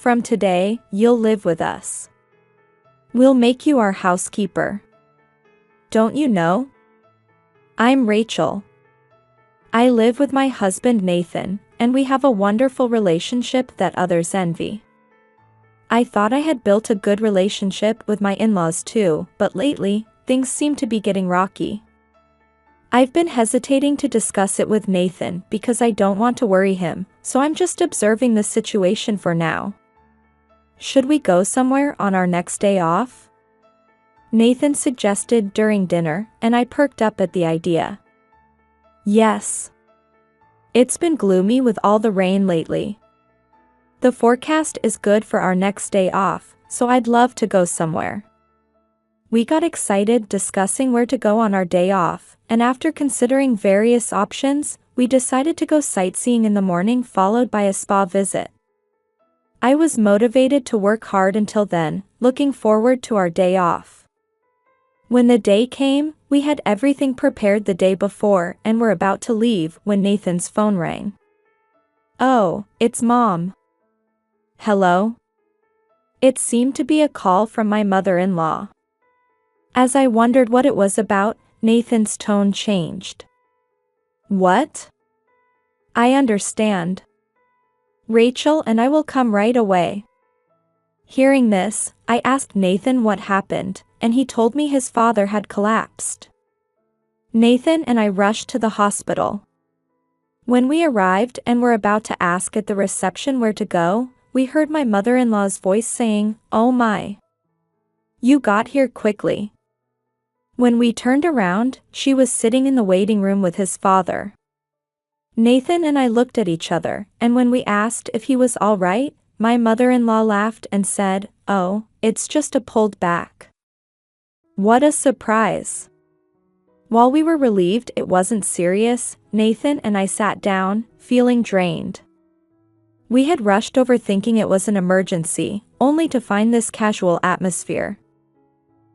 From today, you'll live with us. We'll make you our housekeeper. Don't you know? I'm Rachel. I live with my husband Nathan, and we have a wonderful relationship that others envy. I thought I had built a good relationship with my in-laws too, but lately, things seem to be getting rocky. I've been hesitating to discuss it with Nathan because I don't want to worry him, so I'm just observing the situation for now. Should we go somewhere on our next day off? Nathan suggested during dinner, and I perked up at the idea. Yes. It's been gloomy with all the rain lately. The forecast is good for our next day off, so I'd love to go somewhere. We got excited discussing where to go on our day off, and after considering various options, we decided to go sightseeing in the morning followed by a spa visit. I was motivated to work hard until then, looking forward to our day off. When the day came, we had everything prepared the day before and were about to leave when Nathan's phone rang. Oh, it's Mom. Hello? It seemed to be a call from my mother-in-law. As I wondered what it was about, Nathan's tone changed. What? I understand. Rachel and I will come right away. Hearing this, I asked Nathan what happened, and he told me his father had collapsed. Nathan and I rushed to the hospital. When we arrived and were about to ask at the reception where to go, we heard my mother-in-law's voice saying, "Oh my. You got here quickly." When we turned around, she was sitting in the waiting room with his father. Nathan and I looked at each other, and when we asked if he was all right, my mother-in-law laughed and said, "Oh, it's just a pulled back." What a surprise. While we were relieved it wasn't serious, Nathan and I sat down, feeling drained. We had rushed over thinking it was an emergency, only to find this casual atmosphere.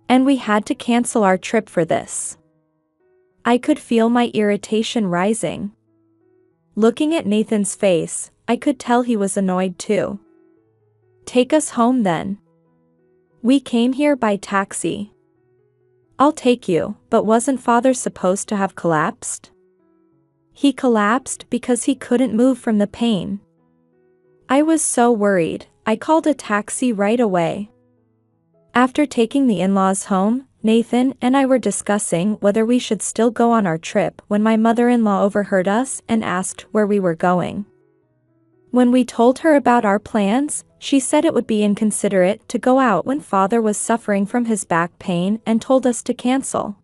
And we had to cancel our trip for this. I could feel my irritation rising. Looking at Nathan's face, I could tell he was annoyed too. Take us home then. We came here by taxi. I'll take you, but wasn't Father supposed to have collapsed? He collapsed because he couldn't move from the pain. I was so worried, I called a taxi right away. After taking the in-laws home, Nathan and I were discussing whether we should still go on our trip when my mother-in-law overheard us and asked where we were going. When we told her about our plans, she said it would be inconsiderate to go out when Father was suffering from his back pain and told us to cancel.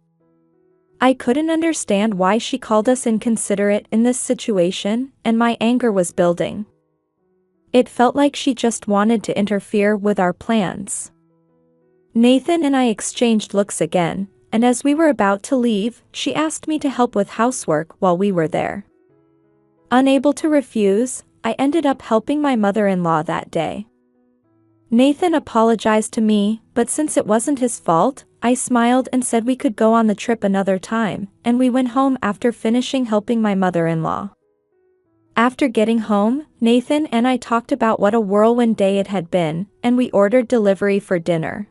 I couldn't understand why she called us inconsiderate in this situation, and my anger was building. It felt like she just wanted to interfere with our plans. Nathan and I exchanged looks again, and as we were about to leave, she asked me to help with housework while we were there. Unable to refuse, I ended up helping my mother-in-law that day. Nathan apologized to me, but since it wasn't his fault, I smiled and said we could go on the trip another time, and we went home after finishing helping my mother-in-law. After getting home, Nathan and I talked about what a whirlwind day it had been, and we ordered delivery for dinner.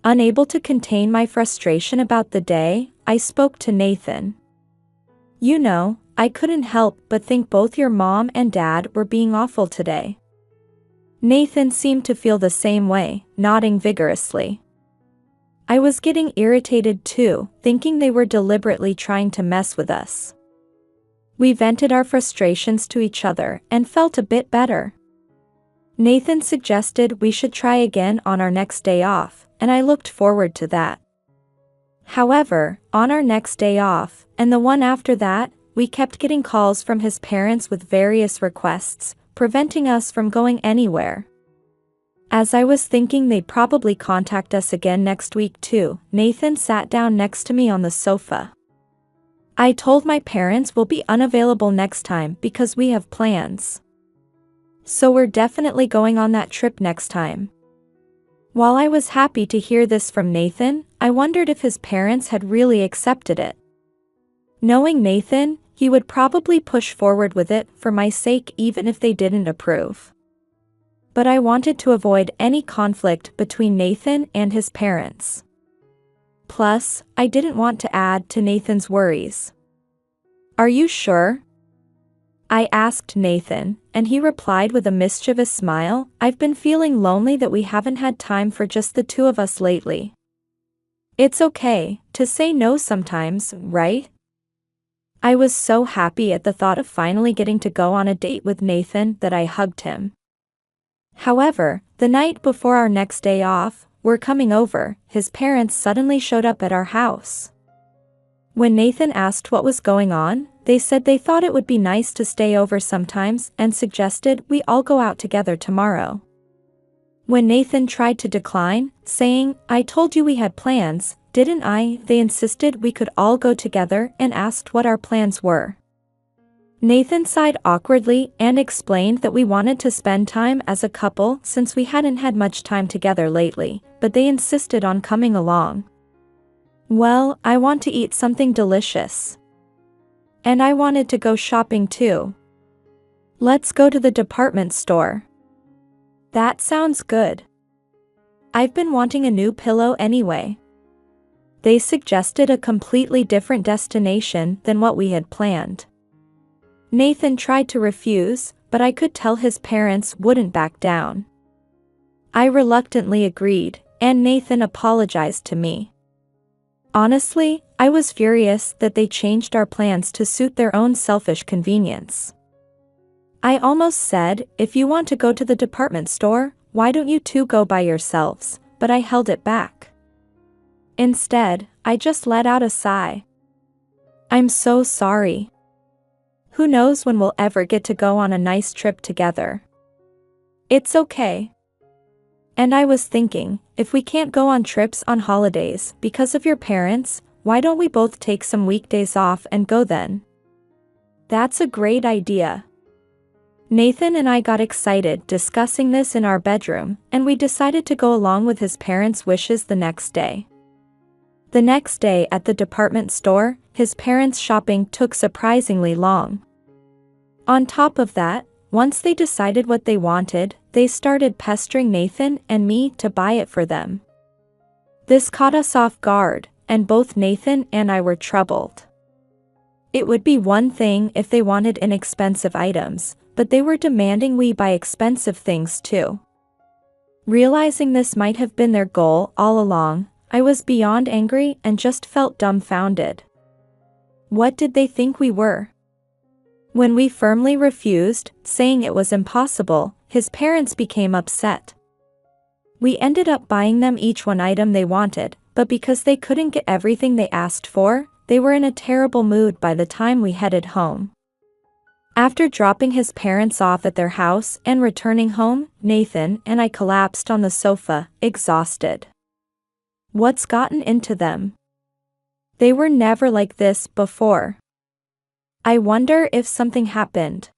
Unable to contain my frustration about the day, I spoke to Nathan. You know, I couldn't help but think both your mom and dad were being awful today. Nathan seemed to feel the same way, nodding vigorously. I was getting irritated too, thinking they were deliberately trying to mess with us. We vented our frustrations to each other and felt a bit better. Nathan suggested we should try again on our next day off, and I looked forward to that. However, on our next day off, and the one after that, we kept getting calls from his parents with various requests, preventing us from going anywhere. As I was thinking they'd probably contact us again next week too, Nathan sat down next to me on the sofa. I told my parents we'll be unavailable next time because we have plans. So we're definitely going on that trip next time. While I was happy to hear this from Nathan, I wondered if his parents had really accepted it. Knowing Nathan, he would probably push forward with it for my sake even if they didn't approve. but I wanted to avoid any conflict between Nathan and his parents. Plus, I didn't want to add to Nathan's worries. "Are you sure?" I asked Nathan, and he replied with a mischievous smile, "I've been feeling lonely that we haven't had time for just the two of us lately. It's okay to say no sometimes, right?" I was so happy at the thought of finally getting to go on a date with Nathan that I hugged him. However, the night before our next day off, we're coming over, his parents suddenly showed up at our house. When Nathan asked what was going on, they said they thought it would be nice to stay over sometimes and suggested we all go out together tomorrow. When Nathan tried to decline, saying, "I told you we had plans, didn't I?" they insisted we could all go together and asked what our plans were. Nathan sighed awkwardly and explained that we wanted to spend time as a couple since we hadn't had much time together lately, but they insisted on coming along. Well, I want to eat something delicious. And I wanted to go shopping too. Let's go to the department store. That sounds good. I've been wanting a new pillow anyway. They suggested a completely different destination than what we had planned. Nathan tried to refuse, but I could tell his parents wouldn't back down. I reluctantly agreed, and Nathan apologized to me. Honestly, I was furious that they changed our plans to suit their own selfish convenience. I almost said, "If you want to go to the department store, why don't you two go by yourselves?" but I held it back. Instead, I just let out a sigh. "I'm so sorry. Who knows when we'll ever get to go on a nice trip together." "It's okay. And I was thinking, if we can't go on trips on holidays because of your parents, why don't we both take some weekdays off and go then?" "That's a great idea." Nathan and I got excited discussing this in our bedroom, and we decided to go along with his parents' wishes the next day. The next day at the department store, his parents' shopping took surprisingly long. On top of that, once they decided what they wanted, they started pestering Nathan and me to buy it for them. This caught us off guard, and both Nathan and I were troubled. It would be one thing if they wanted inexpensive items, but they were demanding we buy expensive things too. Realizing this might have been their goal all along, I was beyond angry and just felt dumbfounded. What did they think we were? When we firmly refused, saying it was impossible, his parents became upset. We ended up buying them each one item they wanted, but because they couldn't get everything they asked for, they were in a terrible mood by the time we headed home. After dropping his parents off at their house and returning home, Nathan and I collapsed on the sofa, exhausted. What's gotten into them? They were never like this before. I wonder if something happened.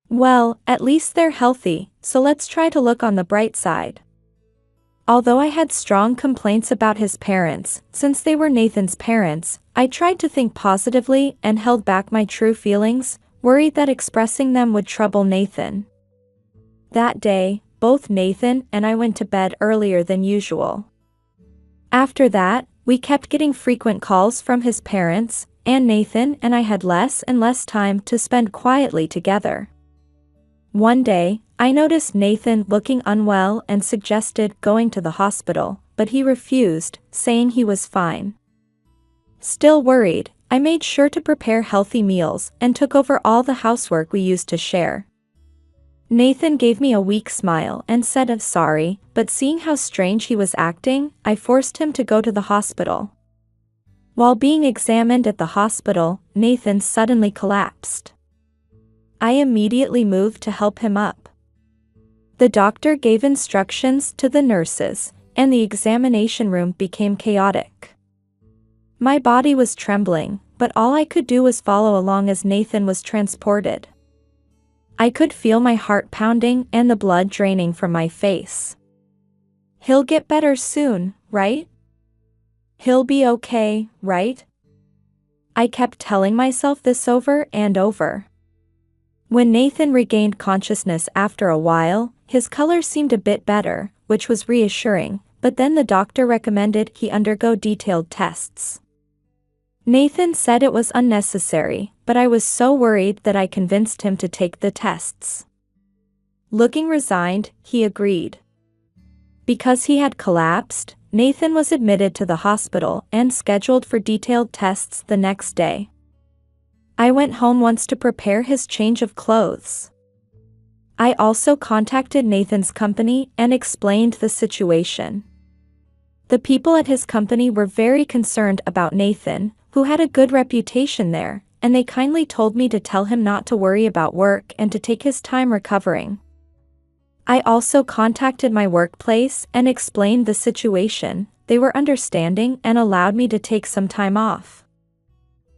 Well, at least they're healthy, so let's try to look on the bright side. Although I had strong complaints about his parents, since they were Nathan's parents, I tried to think positively and held back my true feelings, worried that expressing them would trouble Nathan. That day, both Nathan and I went to bed earlier than usual. After that, we kept getting frequent calls from his parents, and Nathan and I had less and less time to spend quietly together. One day, I noticed Nathan looking unwell and suggested going to the hospital, but he refused, saying he was fine. Still worried, I made sure to prepare healthy meals and took over all the housework we used to share. Nathan gave me a weak smile and said I'm sorry, but seeing how strange he was acting, I forced him to go to the hospital. While being examined at the hospital, Nathan suddenly collapsed. I immediately moved to help him up. The doctor gave instructions to the nurses, and the examination room became chaotic. My body was trembling, but all I could do was follow along as Nathan was transported. I could feel my heart pounding and the blood draining from my face. He'll get better soon, right? He'll be okay, right? I kept telling myself this over and over. When Nathan regained consciousness after a while, his color seemed a bit better, which was reassuring, but then the doctor recommended he undergo detailed tests. Nathan said it was unnecessary, but I was so worried that I convinced him to take the tests. Looking resigned, he agreed. Because he had collapsed, Nathan was admitted to the hospital and scheduled for detailed tests the next day. I went home once to prepare his change of clothes. I also contacted Nathan's company and explained the situation. The people at his company were very concerned about Nathan, who had a good reputation there, and they kindly told me to tell him not to worry about work and to take his time recovering. I also contacted my workplace and explained the situation. They were understanding and allowed me to take some time off.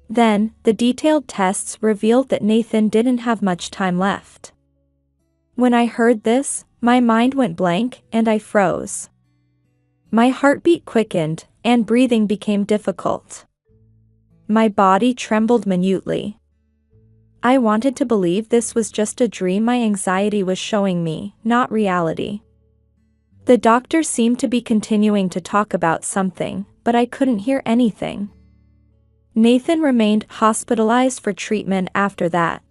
Then, the detailed tests revealed that Nathan didn't have much time left. When I heard this, my mind went blank and I froze. My heartbeat quickened, and breathing became difficult. My body trembled minutely. I wanted to believe this was just a dream my anxiety was showing me, not reality. The doctor seemed to be continuing to talk about something, but I couldn't hear anything. Nathan remained hospitalized for treatment after that.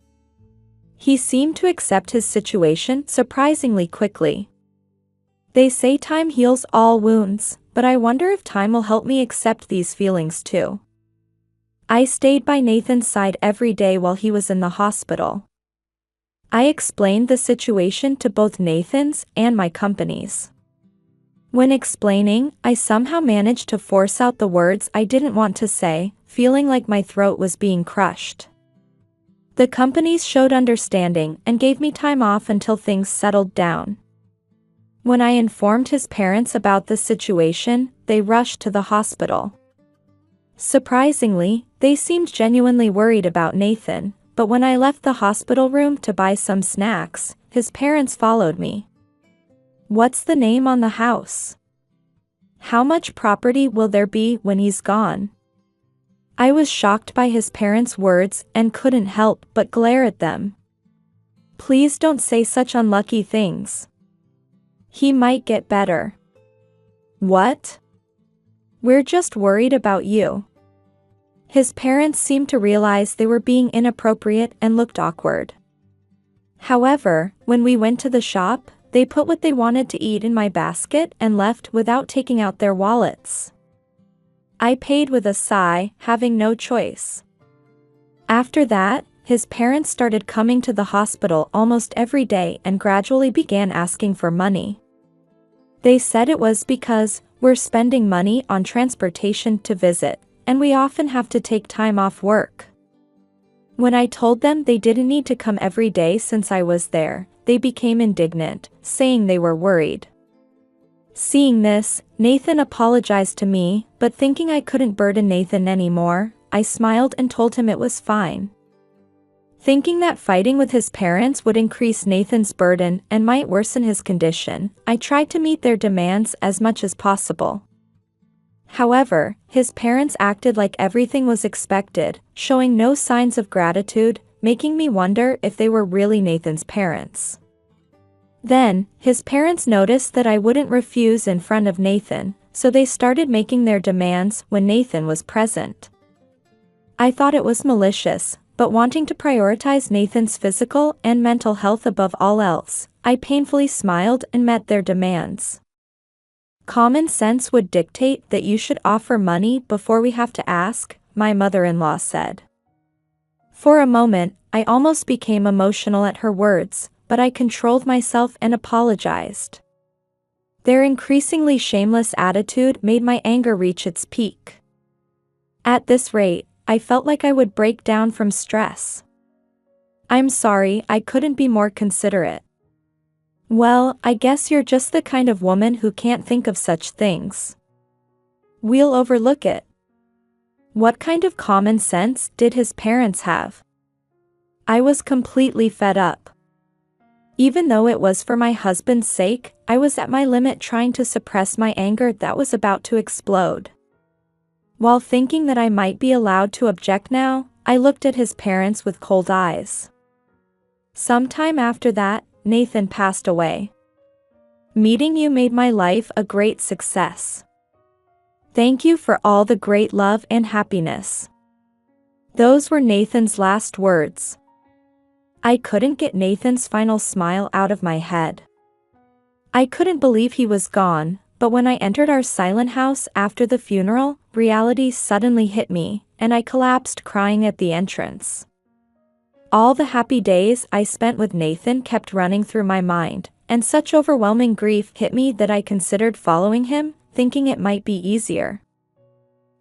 He seemed to accept his situation surprisingly quickly. They say time heals all wounds, but I wonder if time will help me accept these feelings too. I stayed by Nathan's side every day while he was in the hospital. I explained the situation to both Nathan's and my company's. When explaining, I somehow managed to force out the words I didn't want to say, feeling like my throat was being crushed. The companies showed understanding and gave me time off until things settled down. When I informed his parents about the situation, they rushed to the hospital. Surprisingly, they seemed genuinely worried about Nathan, but when I left the hospital room to buy some snacks, his parents followed me. "What's the name on the house? How much property will there be when he's gone?" I was shocked by his parents' words and couldn't help but glare at them. "Please don't say such unlucky things. He might get better." "What? We're just worried about you." His parents seemed to realize they were being inappropriate and looked awkward. However, when we went to the shop, they put what they wanted to eat in my basket and left without taking out their wallets. I paid with a sigh, having no choice. After that, his parents started coming to the hospital almost every day and gradually began asking for money. They said it was because we're spending money on transportation to visit, and we often have to take time off work. When I told them they didn't need to come every day since I was there, they became indignant, saying they were worried. Seeing this, Nathan apologized to me, but thinking I couldn't burden Nathan anymore, I smiled and told him it was fine. Thinking that fighting with his parents would increase Nathan's burden and might worsen his condition, I tried to meet their demands as much as possible. However, his parents acted like everything was expected, showing no signs of gratitude, making me wonder if they were really Nathan's parents. Then, his parents noticed that I wouldn't refuse in front of Nathan, so they started making their demands when Nathan was present. I thought it was malicious, but wanting to prioritize Nathan's physical and mental health above all else, I painfully smiled and met their demands. "Common sense would dictate that you should offer money before we have to ask," my mother-in-law said. For a moment, I almost became emotional at her words, but I controlled myself and apologized. Their increasingly shameless attitude made my anger reach its peak. At this rate, I felt like I would break down from stress. "I'm sorry, I couldn't be more considerate." "Well, I guess you're just the kind of woman who can't think of such things. We'll overlook it." What kind of common sense did his parents have? I was completely fed up. Even though it was for my husband's sake, I was at my limit trying to suppress my anger that was about to explode. While thinking that I might be allowed to object now, I looked at his parents with cold eyes. Sometime after that, Nathan passed away. Meeting you made my life a great success. Thank you for all the great love and happiness." Those were Nathan's last words. I couldn't get Nathan's final smile out of my head. I couldn't believe he was gone, but when I entered our silent house after the funeral, reality suddenly hit me, and I collapsed crying at the entrance. All the happy days I spent with Nathan kept running through my mind, and such overwhelming grief hit me that I considered following him, thinking it might be easier.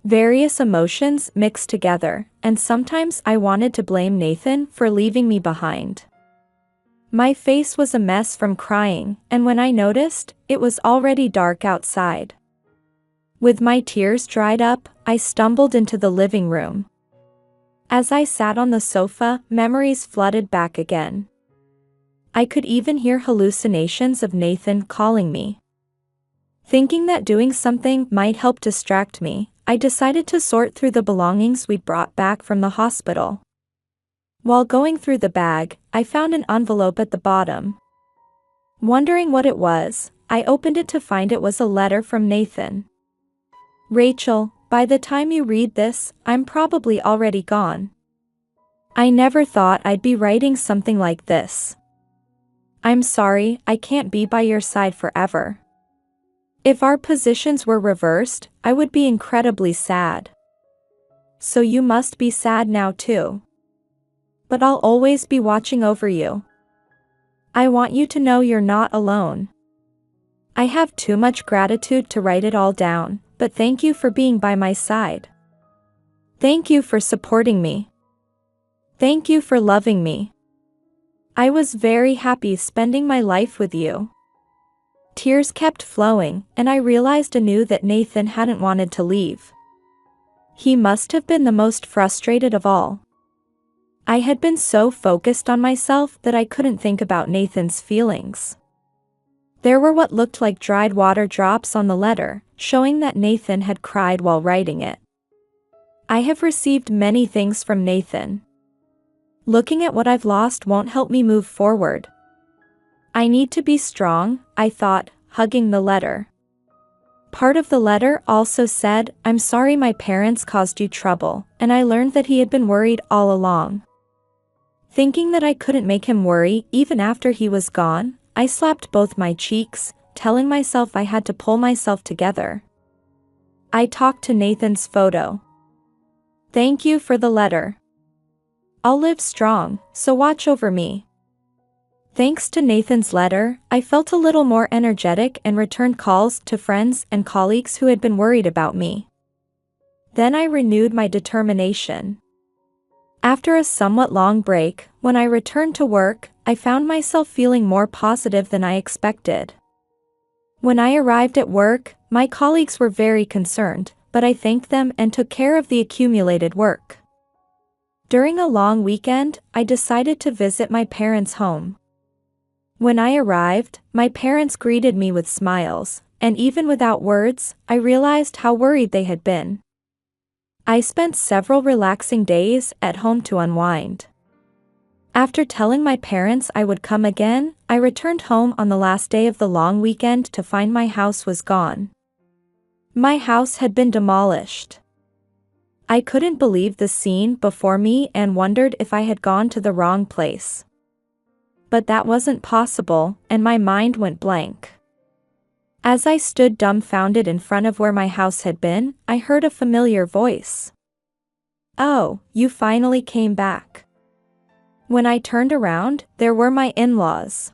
Various emotions mixed together, and sometimes I wanted to blame Nathan for leaving me behind. My face was a mess from crying, and when I noticed, it was already dark outside. With my tears dried up, I stumbled into the living room. As I sat on the sofa, memories flooded back again. I could even hear hallucinations of Nathan calling me. Thinking that doing something might help distract me, I decided to sort through the belongings we'd brought back from the hospital. While going through the bag, I found an envelope at the bottom. Wondering what it was, I opened it to find it was a letter from Nathan. "Rachel, by the time you read this, I'm probably already gone. I never thought I'd be writing something like this. I'm sorry I can't be by your side forever. If our positions were reversed, I would be incredibly sad. So you must be sad now too. But I'll always be watching over you. I want you to know you're not alone. I have too much gratitude to write it all down, but thank you for being by my side. Thank you for supporting me. Thank you for loving me. I was very happy spending my life with you." Tears kept flowing, and I realized anew that Nathan hadn't wanted to leave. He must have been the most frustrated of all. I had been so focused on myself that I couldn't think about Nathan's feelings. There were what looked like dried water drops on the letter, showing that Nathan had cried while writing it. I have received many things from Nathan. Looking at what I've lost won't help me move forward. I need to be strong, I thought, hugging the letter. Part of the letter also said, "I'm sorry my parents caused you trouble," and I learned that he had been worried all along. Thinking that I couldn't make him worry even after he was gone, I slapped both my cheeks, telling myself I had to pull myself together. I talked to Nathan's photo. "Thank you for the letter. I'll live strong, so watch over me." Thanks to Nathan's letter, I felt a little more energetic and returned calls to friends and colleagues who had been worried about me. Then I renewed my determination. After a somewhat long break, when I returned to work, I found myself feeling more positive than I expected. When I arrived at work, my colleagues were very concerned, but I thanked them and took care of the accumulated work. During a long weekend, I decided to visit my parents' home. When I arrived, my parents greeted me with smiles, and even without words, I realized how worried they had been. I spent several relaxing days at home to unwind. After telling my parents I would come again, I returned home on the last day of the long weekend to find my house was gone. My house had been demolished. I couldn't believe the scene before me and wondered if I had gone to the wrong place. But that wasn't possible, and my mind went blank. As I stood dumbfounded in front of where my house had been, I heard a familiar voice. "Oh, you finally came back." When I turned around, there were my in-laws.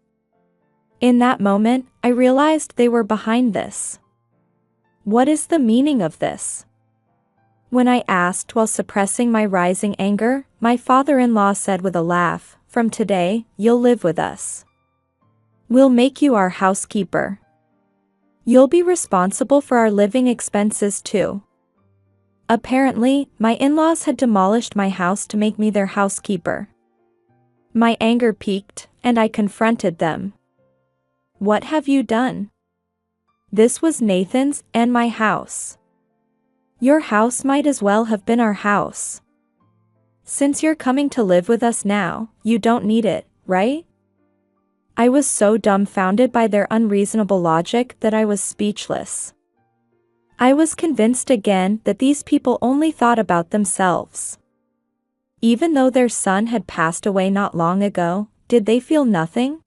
In that moment, I realized they were behind this. What is the meaning of this? When I asked while suppressing my rising anger, my father-in-law said with a laugh, "From today, you'll live with us. We'll make you our housekeeper. You'll be responsible for our living expenses too." Apparently, my in-laws had demolished my house to make me their housekeeper. My anger peaked, and I confronted them. "What have you done? This was Nathan's and my house. Your house might as well have been our house. Since you're coming to live with us now, you don't need it, right?" I was so dumbfounded by their unreasonable logic that I was speechless. I was convinced again that these people only thought about themselves. Even though their son had passed away not long ago, did they feel nothing?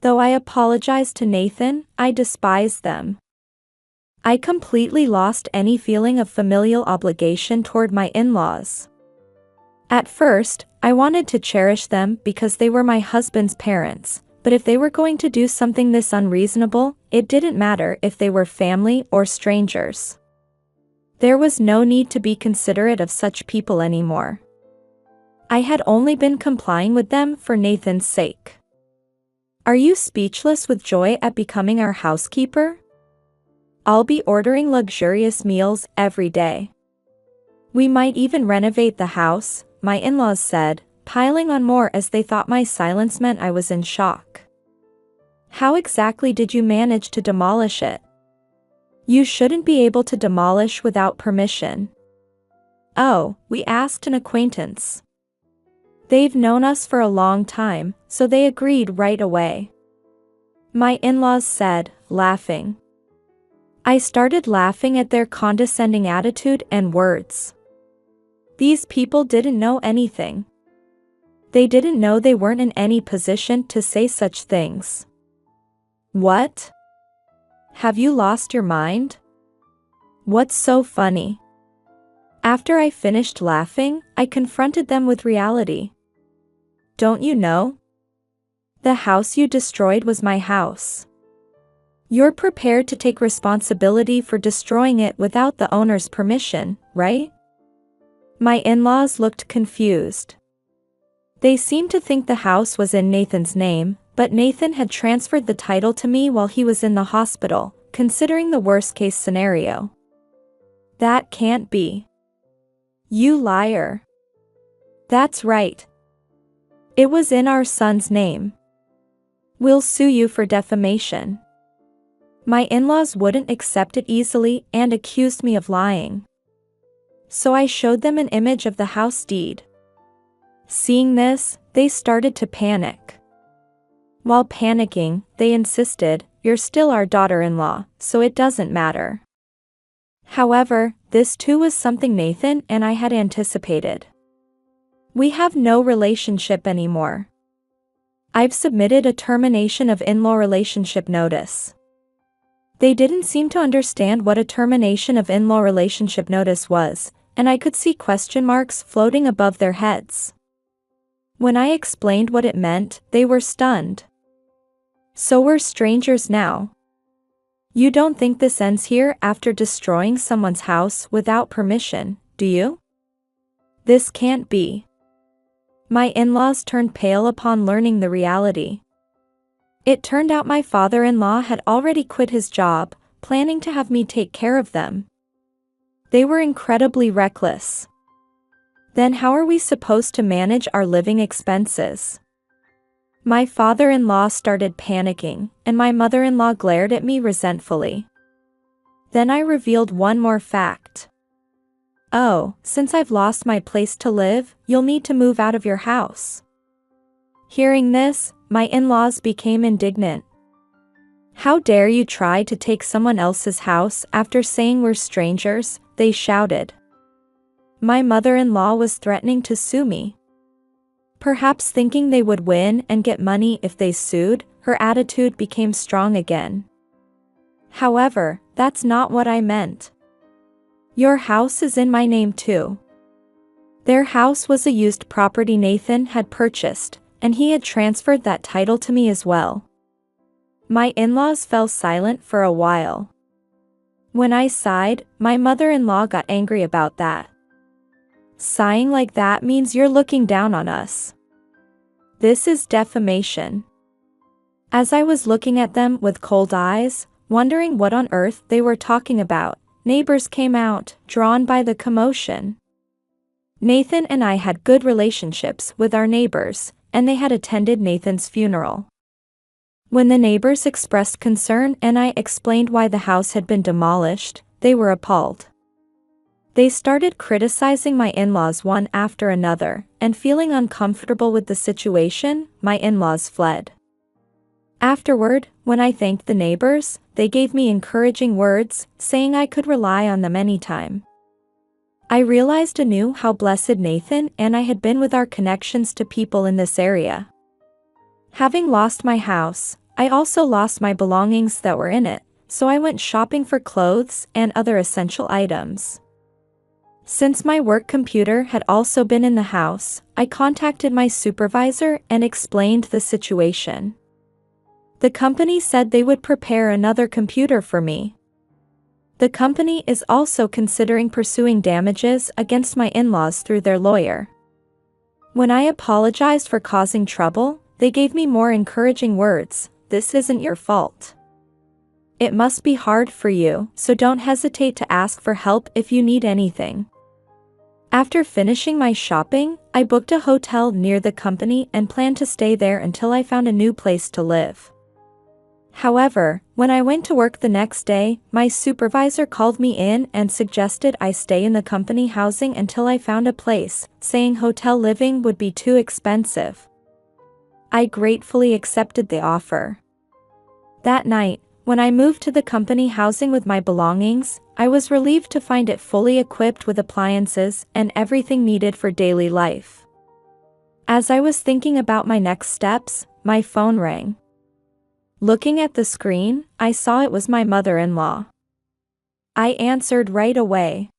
Though I apologized to Nathan, I despised them. I completely lost any feeling of familial obligation toward my in-laws. At first, I wanted to cherish them because they were my husband's parents, but if they were going to do something this unreasonable, it didn't matter if they were family or strangers. There was no need to be considerate of such people anymore. I had only been complying with them for Nathan's sake. Are you speechless with joy at becoming our housekeeper? I'll be ordering luxurious meals every day. We might even renovate the house, my in-laws said, piling on more as they thought my silence meant I was in shock. How exactly did you manage to demolish it? You shouldn't be able to demolish without permission. Oh, we asked an acquaintance. They've known us for a long time, so they agreed right away. My in-laws said, laughing. I started laughing at their condescending attitude and words. These people didn't know anything. They didn't know they weren't in any position to say such things. What? Have you lost your mind? What's so funny? After I finished laughing, I confronted them with reality. Don't you know? The house you destroyed was my house. You're prepared to take responsibility for destroying it without the owner's permission, right? My in-laws looked confused. They seemed to think the house was in Nathan's name, but Nathan had transferred the title to me while he was in the hospital, considering the worst-case scenario. That can't be. You liar. That's right. It was in our son's name. We'll sue you for defamation. My in-laws wouldn't accept it easily and accused me of lying. So I showed them an image of the house deed. Seeing this, they started to panic. While panicking, they insisted, "You're still our daughter-in-law, so it doesn't matter." However, this too was something Nathan and I had anticipated. We have no relationship anymore. I've submitted a termination of in-law relationship notice. They didn't seem to understand what a termination of in-law relationship notice was, and I could see question marks floating above their heads. When I explained what it meant, they were stunned. So we're strangers now. You don't think this ends here after destroying someone's house without permission, do you? This can't be. My in-laws turned pale upon learning the reality. It turned out my father-in-law had already quit his job, planning to have me take care of them. They were incredibly reckless. Then how are we supposed to manage our living expenses? My father-in-law started panicking, and my mother-in-law glared at me resentfully. Then I revealed one more fact. Oh, since I've lost my place to live, you'll need to move out of your house. Hearing this, my in-laws became indignant. How dare you try to take someone else's house after saying we're strangers, they shouted. My mother-in-law was threatening to sue me. Perhaps thinking they would win and get money if they sued, her attitude became strong again. However, that's not what I meant. Your house is in my name too. Their house was a used property Nathan had purchased, and he had transferred that title to me as well. My in-laws fell silent for a while. When I sighed, my mother-in-law got angry about that. Sighing like that means you're looking down on us. This is defamation. As I was looking at them with cold eyes, wondering what on earth they were talking about, neighbors came out, drawn by the commotion. Nathan and I had good relationships with our neighbors, and they had attended Nathan's funeral. When the neighbors expressed concern and I explained why the house had been demolished, they were appalled. They started criticizing my in-laws one after another, and feeling uncomfortable with the situation, my in-laws fled. Afterward, when I thanked the neighbors, they gave me encouraging words, saying I could rely on them anytime. I realized anew how blessed Nathan and I had been with our connections to people in this area. Having lost my house, I also lost my belongings that were in it, so I went shopping for clothes and other essential items. Since my work computer had also been in the house, I contacted my supervisor and explained the situation. The company said they would prepare another computer for me. The company is also considering pursuing damages against my in-laws through their lawyer. When I apologized for causing trouble, they gave me more encouraging words. This isn't your fault. It must be hard for you, so don't hesitate to ask for help if you need anything. After finishing my shopping, I booked a hotel near the company and planned to stay there until I found a new place to live. However, when I went to work the next day, my supervisor called me in and suggested I stay in the company housing until I found a place, saying hotel living would be too expensive. I gratefully accepted the offer. That night, when I moved to the company housing with my belongings, I was relieved to find it fully equipped with appliances and everything needed for daily life. As I was thinking about my next steps, my phone rang. Looking at the screen, I saw it was my mother-in-law. I answered right away.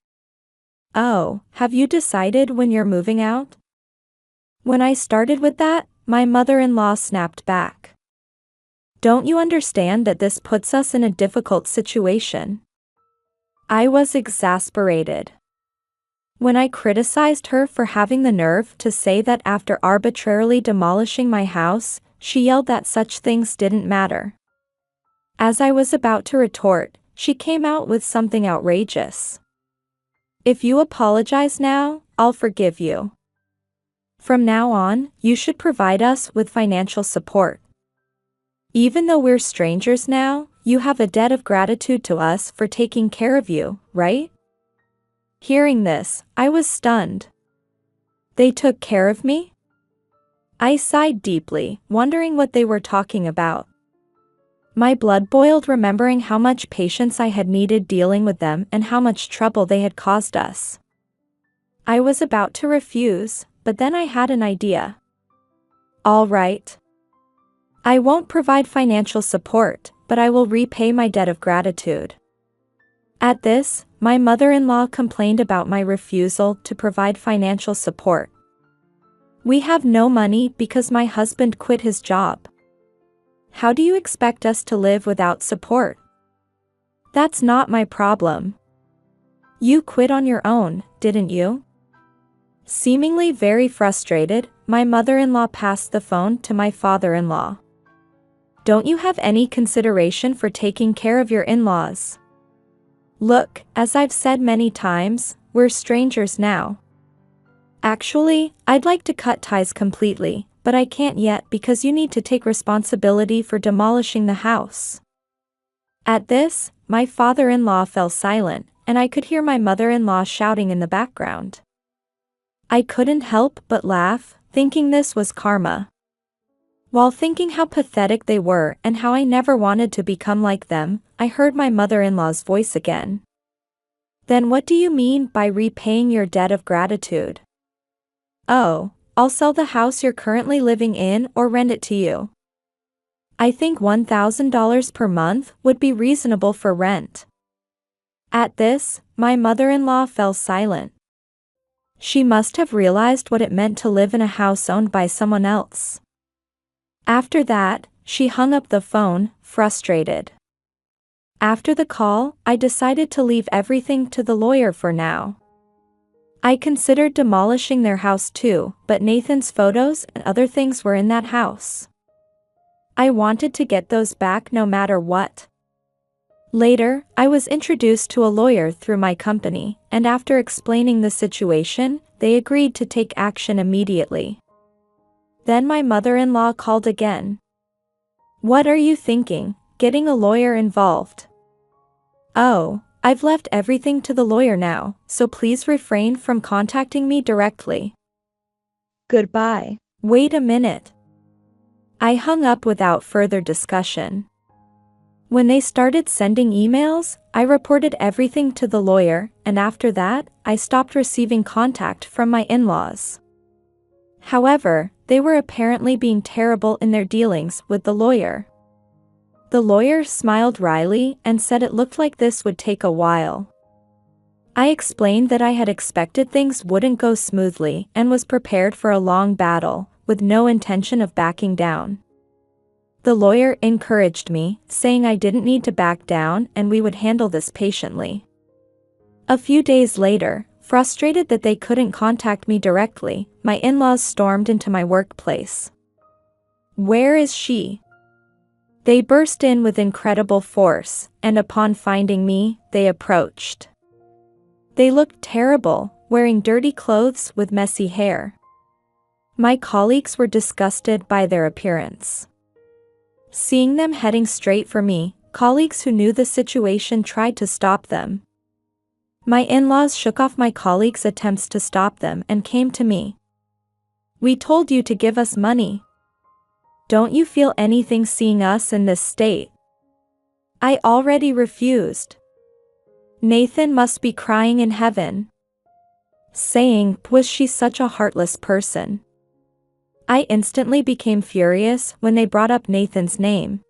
"Oh, have you decided when you're moving out?" When I started with that, my mother-in-law snapped back. "Don't you understand that this puts us in a difficult situation?" I was exasperated. When I criticized her for having the nerve to say that after arbitrarily demolishing my house, she yelled that such things didn't matter. As I was about to retort, she came out with something outrageous. "If you apologize now, I'll forgive you. From now on, you should provide us with financial support. Even though we're strangers now, you have a debt of gratitude to us for taking care of you, right?" Hearing this, I was stunned. They took care of me? I sighed deeply, wondering what they were talking about. My blood boiled remembering how much patience I had needed dealing with them and how much trouble they had caused us. I was about to refuse, but then I had an idea. "All right. I won't provide financial support, but I will repay my debt of gratitude." At this, my mother-in-law complained about my refusal to provide financial support. "We have no money because my husband quit his job. How do you expect us to live without support?" "That's not my problem. You quit on your own, didn't you?" Seemingly very frustrated, my mother-in-law passed the phone to my father-in-law. "Don't you have any consideration for taking care of your in-laws? Look, as I've said many times, we're strangers now. Actually, I'd like to cut ties completely, but I can't yet because you need to take responsibility for demolishing the house." At this, my father-in-law fell silent, and I could hear my mother-in-law shouting in the background. I couldn't help but laugh, thinking this was karma. While thinking how pathetic they were and how I never wanted to become like them, I heard my mother-in-law's voice again. "Then what do you mean by repaying your debt of gratitude?" "Oh, I'll sell the house you're currently living in or rent it to you. I think $1,000 per month would be reasonable for rent." At this, my mother-in-law fell silent. She must have realized what it meant to live in a house owned by someone else. After that, she hung up the phone, frustrated. After the call, I decided to leave everything to the lawyer for now. I considered demolishing their house too, but Nathan's photos and other things were in that house. I wanted to get those back no matter what. Later, I was introduced to a lawyer through my company, and after explaining the situation, they agreed to take action immediately. Then my mother-in-law called again. "What are you thinking, getting a lawyer involved?" "Oh, I've left everything to the lawyer now, so please refrain from contacting me directly. Goodbye." "Wait a minute. I hung up without further discussion. When they started sending emails, I reported everything to the lawyer, and after that, I stopped receiving contact from my in-laws. However, they were apparently being terrible in their dealings with the lawyer. The lawyer smiled wryly and said it looked like this would take a while. I explained that I had expected things wouldn't go smoothly and was prepared for a long battle, with no intention of backing down. The lawyer encouraged me, saying I didn't need to back down and we would handle this patiently. A few days later, frustrated that they couldn't contact me directly, my in-laws stormed into my workplace. "Where is she?" They burst in with incredible force, and upon finding me, they approached. They looked terrible, wearing dirty clothes with messy hair. My colleagues were disgusted by their appearance. Seeing them heading straight for me, colleagues who knew the situation tried to stop them. My in-laws shook off my colleagues' attempts to stop them and came to me. "We told you to give us money. Don't you feel anything seeing us in this state?" I already refused. Nathan must be crying in heaven. Saying, "Was she such a heartless person?" I instantly became furious when they brought up Nathan's name.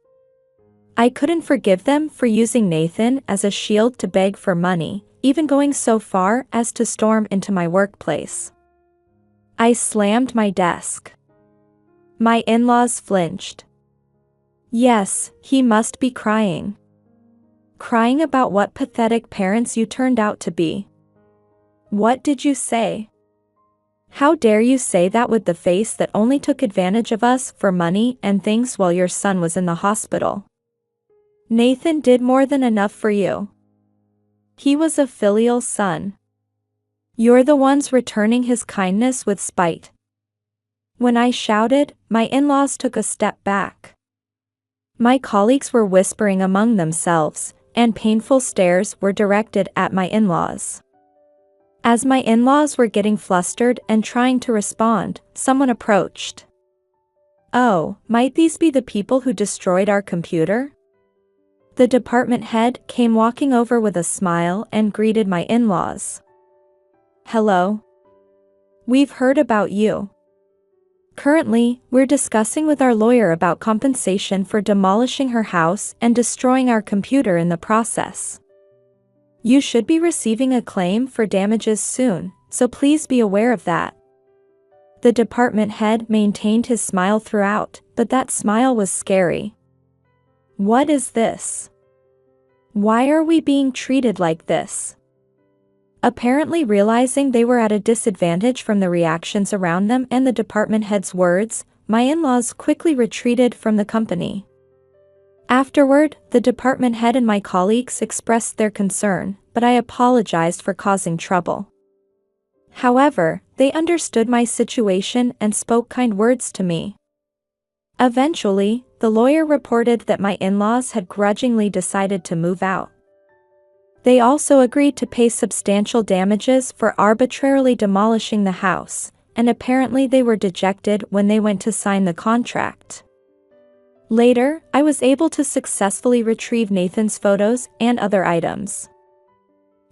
I couldn't forgive them for using Nathan as a shield to beg for money, even going so far as to storm into my workplace. I slammed my desk. My in-laws flinched. Yes, he must be crying. Crying about what pathetic parents you turned out to be. What did you say? How dare you say that with the face that only took advantage of us for money and things while your son was in the hospital? Nathan did more than enough for you. He was a filial son. You're the ones returning his kindness with spite. When I shouted, my in-laws took a step back. My colleagues were whispering among themselves, and painful stares were directed at my in-laws. As my in-laws were getting flustered and trying to respond, someone approached. "Oh, might these be the people who destroyed our computer?" The department head came walking over with a smile and greeted my in-laws. "Hello. We've heard about you. Currently, we're discussing with our lawyer about compensation for demolishing her house and destroying our computer in the process. You should be receiving a claim for damages soon, so please be aware of that." The department head maintained his smile throughout, but that smile was scary. What is this? Why are we being treated like this? Apparently realizing they were at a disadvantage from the reactions around them and the department head's words, my in-laws quickly retreated from the company. Afterward, the department head and my colleagues expressed their concern, but I apologized for causing trouble. However, they understood my situation and spoke kind words to me. Eventually, the lawyer reported that my in-laws had grudgingly decided to move out. They also agreed to pay substantial damages for arbitrarily demolishing the house, and apparently they were dejected when they went to sign the contract. Later, I was able to successfully retrieve Nathan's photos and other items.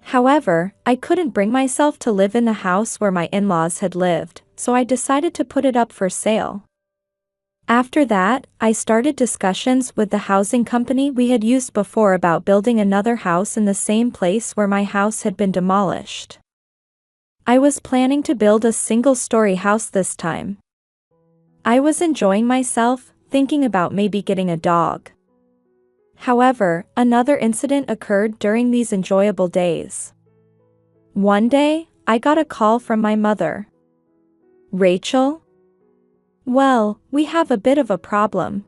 However, I couldn't bring myself to live in the house where my in-laws had lived, so I decided to put it up for sale. After that, I started discussions with the housing company we had used before about building another house in the same place where my house had been demolished. I was planning to build a single-story house this time. I was enjoying myself, thinking about maybe getting a dog. However, another incident occurred during these enjoyable days. One day, I got a call from my mother. "Rachel? Well, we have a bit of a problem."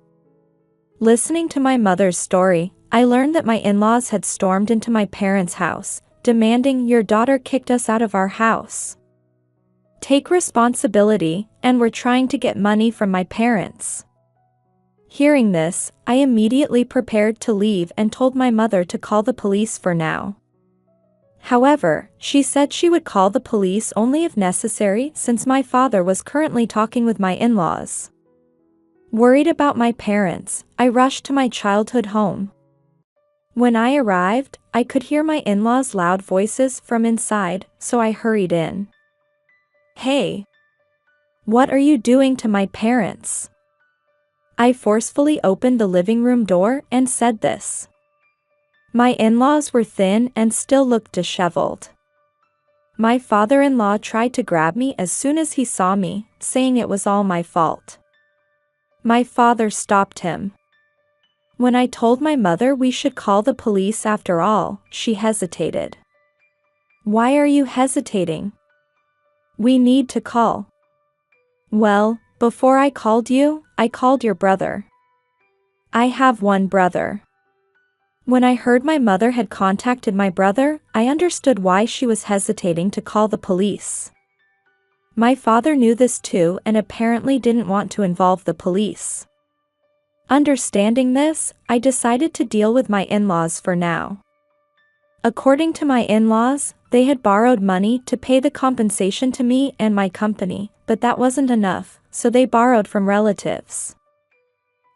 Listening to my mother's story, I learned that my in-laws had stormed into my parents' house, demanding, "Your daughter kicked us out of our house. Take responsibility," and were trying to get money from my parents. Hearing this, I immediately prepared to leave and told my mother to call the police for now. However, she said she would call the police only if necessary since my father was currently talking with my in-laws. Worried about my parents, I rushed to my childhood home. When I arrived, I could hear my in-laws' loud voices from inside, so I hurried in. "Hey! What are you doing to my parents?" I forcefully opened the living room door and said this. My in-laws were thin and still looked disheveled. My father-in-law tried to grab me as soon as he saw me, saying it was all my fault. My father stopped him. When I told my mother we should call the police after all, she hesitated. "Why are you hesitating? We need to call." "Well, before I called you, I called your brother. I have one brother." When I heard my mother had contacted my brother, I understood why she was hesitating to call the police. My father knew this too and apparently didn't want to involve the police. Understanding this, I decided to deal with my in-laws for now. According to my in-laws, they had borrowed money to pay the compensation to me and my company, but that wasn't enough, so they borrowed from relatives.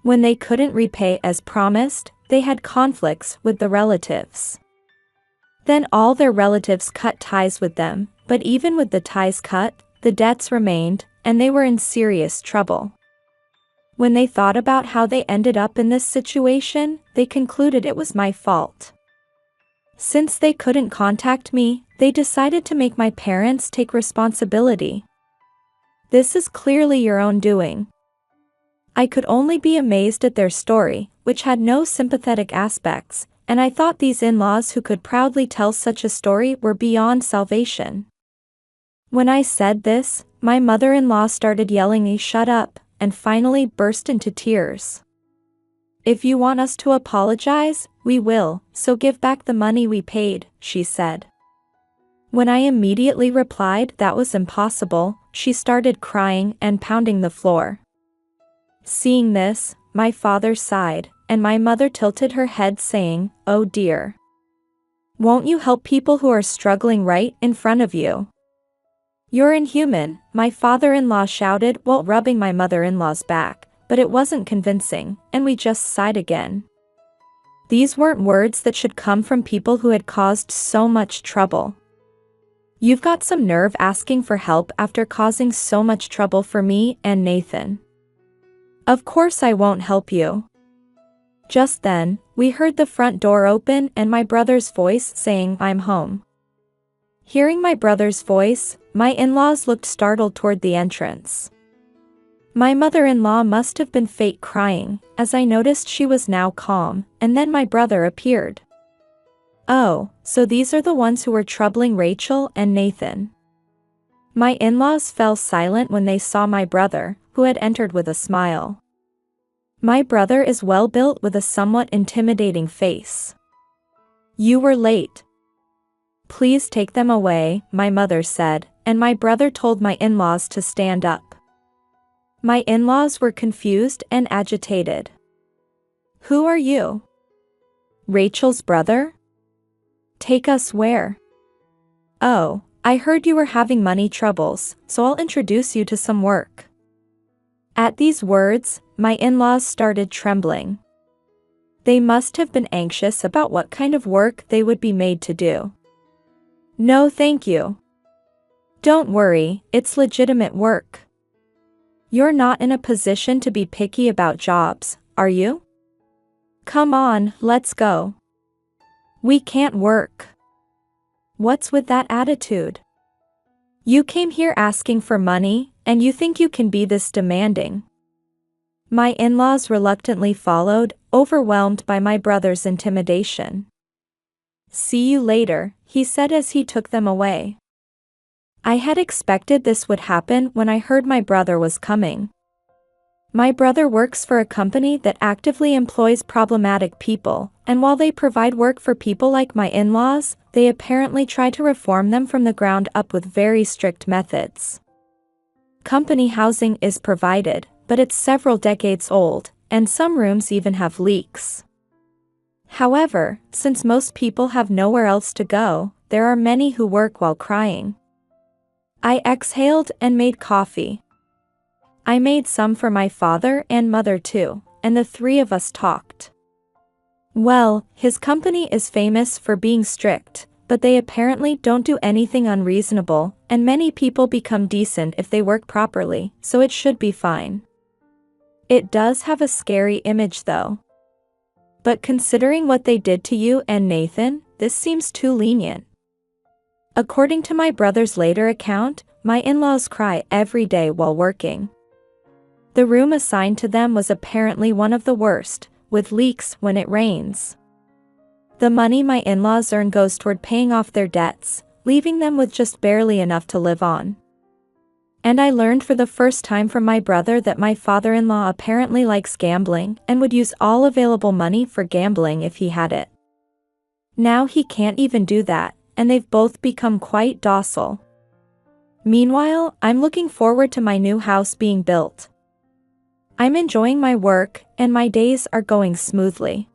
When they couldn't repay as promised, they had conflicts with the relatives. Then all their relatives cut ties with them, but even with the ties cut, the debts remained, and they were in serious trouble. When they thought about how they ended up in this situation, they concluded it was my fault. Since they couldn't contact me, they decided to make my parents take responsibility. This is clearly your own doing. I could only be amazed at their story, which had no sympathetic aspects, and I thought these in-laws who could proudly tell such a story were beyond salvation. When I said this, my mother-in-law started yelling me shut up, and finally burst into tears. "If you want us to apologize, we will, so give back the money we paid," she said. When I immediately replied that was impossible, she started crying and pounding the floor. Seeing this, my father sighed, and my mother tilted her head saying, "Oh dear. Won't you help people who are struggling right in front of you?" "You're inhuman," my father-in-law shouted while rubbing my mother-in-law's back, but it wasn't convincing, and we just sighed again. These weren't words that should come from people who had caused so much trouble. "You've got some nerve asking for help after causing so much trouble for me and Nathan. Of course I won't help you." Just then, we heard the front door open and my brother's voice saying, "I'm home." Hearing my brother's voice, my in-laws looked startled toward the entrance. My mother-in-law must have been fake crying, as I noticed she was now calm, and then my brother appeared. "Oh, so these are the ones who were troubling Rachel and Nathan." My in-laws fell silent when they saw my brother, who had entered with a smile. My brother is well-built with a somewhat intimidating face. "You were late. Please take them away," my mother said, and my brother told my in-laws to stand up. My in-laws were confused and agitated. "Who are you? Rachel's brother? Take us where?" "Oh, I heard you were having money troubles, so I'll introduce you to some work." At these words, my in-laws started trembling. They must have been anxious about what kind of work they would be made to do. "No thank you. Don't worry, it's legitimate work. You're not in a position to be picky about jobs, are you? Come on, let's go. We can't work." "What's with that attitude? You came here asking for money, and you think you can be this demanding?" My in-laws reluctantly followed, overwhelmed by my brother's intimidation. "See you later," he said as he took them away. I had expected this would happen when I heard my brother was coming. My brother works for a company that actively employs problematic people, and while they provide work for people like my in-laws, they apparently try to reform them from the ground up with very strict methods. Company housing is provided, but it's several decades old, and some rooms even have leaks. However, since most people have nowhere else to go, there are many who work while crying. I exhaled and made coffee. I made some for my father and mother too, and the three of us talked. Well, his company is famous for being strict, but they apparently don't do anything unreasonable, and many people become decent if they work properly, so it should be fine. It does have a scary image though. But considering what they did to you and Nathan, this seems too lenient. According to my brother's later account, my in-laws cry every day while working. The room assigned to them was apparently one of the worst, with leaks when it rains. The money my in-laws earn goes toward paying off their debts, leaving them with just barely enough to live on. And I learned for the first time from my brother that my father-in-law apparently likes gambling and would use all available money for gambling if he had it. Now he can't even do that, and they've both become quite docile. Meanwhile, I'm looking forward to my new house being built. I'm enjoying my work, and my days are going smoothly.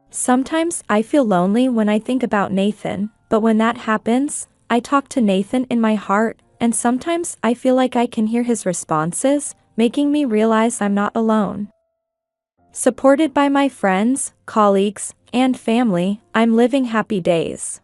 Sometimes I feel lonely when I think about Nathan, but when that happens, I talk to Nathan in my heart, and sometimes I feel like I can hear his responses, making me realize I'm not alone. Supported by my friends, colleagues, and family, I'm living happy days.